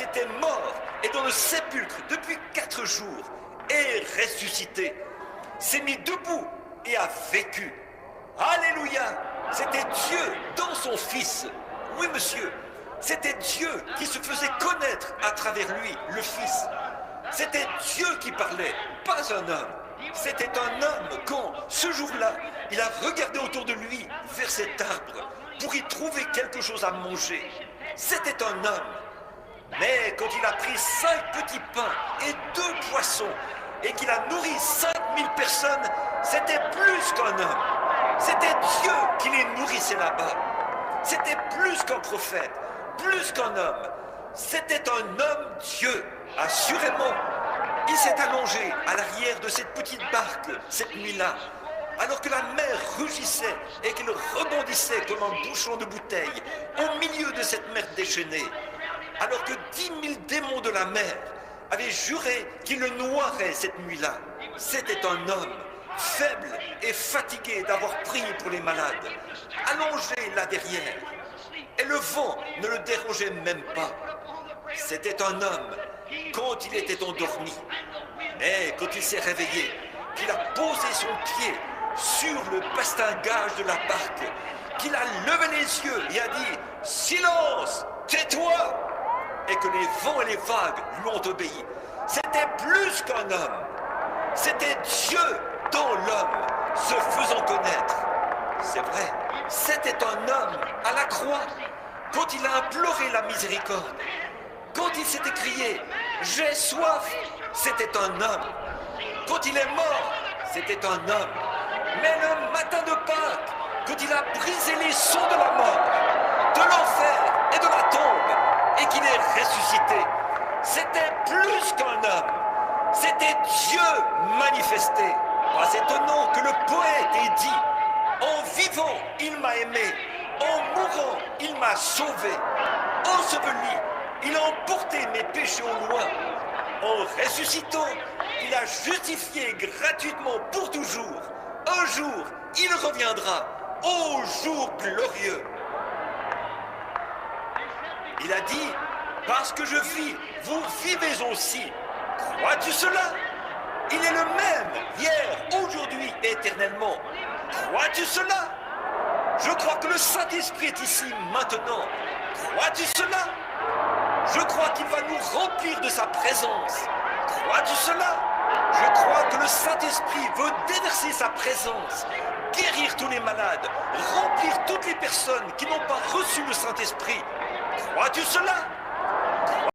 était mort et dans le sépulcre depuis 4 jours, est ressuscité, s'est mis debout et a vécu. Alléluia! C'était Dieu dans son Fils. Oui, monsieur, c'était Dieu qui se faisait connaître à travers lui, le Fils. C'était Dieu qui parlait, pas un homme. C'était un homme quand, ce jour-là, il a regardé autour de lui vers cet arbre pour y trouver quelque chose à manger. C'était un homme. Mais quand il a pris 5 petits pains et 2 poissons et qu'il a nourri 5000 personnes, c'était plus qu'un homme. C'était Dieu qui les nourrissait là-bas. C'était plus qu'un prophète, plus qu'un homme. C'était un homme Dieu, assurément. Il s'est allongé à l'arrière de cette petite barque cette nuit-là, alors que la mer rugissait et qu'il rebondissait comme un bouchon de bouteille au milieu de cette mer déchaînée, alors que 10 000 démons de la mer avaient juré qu'ils le noieraient cette nuit-là. C'était un homme faible et fatigué d'avoir prié pour les malades, allongé là derrière, et le vent ne le dérangeait même pas. C'était un homme quand il était endormi, mais quand il s'est réveillé, qu'il a posé son pied sur le bastingage de la barque, qu'il a levé les yeux et a dit « Silence, tais-toi !» et que les vents et les vagues lui ont obéi. C'était plus qu'un homme. C'était Dieu dans l'homme, se faisant connaître. C'est vrai, c'était un homme à la croix, quand il a imploré la miséricorde. Quand il s'est écrié « J'ai soif », c'était un homme. Quand il est mort, c'était un homme. Mais le matin de Pâques, quand il a brisé les sceaux de la mort, de l'enfer et de la tombe, et qu'il est ressuscité, c'était plus qu'un homme. C'était Dieu manifesté. Pas étonnant que le poète ait dit « En vivant, il m'a aimé. En mourant, il m'a sauvé. Enseveli, il a emporté mes péchés au loin. En ressuscitant, il a justifié gratuitement pour toujours. Un jour, il reviendra, au jour glorieux. » Il a dit, parce que je vis, vous vivez aussi. Crois-tu cela? Il est le même, hier, aujourd'hui, éternellement. Crois-tu cela? Je crois que le Saint-Esprit est ici, maintenant. Crois-tu cela? Je crois qu'il va nous remplir de sa présence. Crois-tu cela? Je crois que le Saint-Esprit veut déverser sa présence, guérir tous les malades, remplir toutes les personnes qui n'ont pas reçu le Saint-Esprit. Crois-tu cela?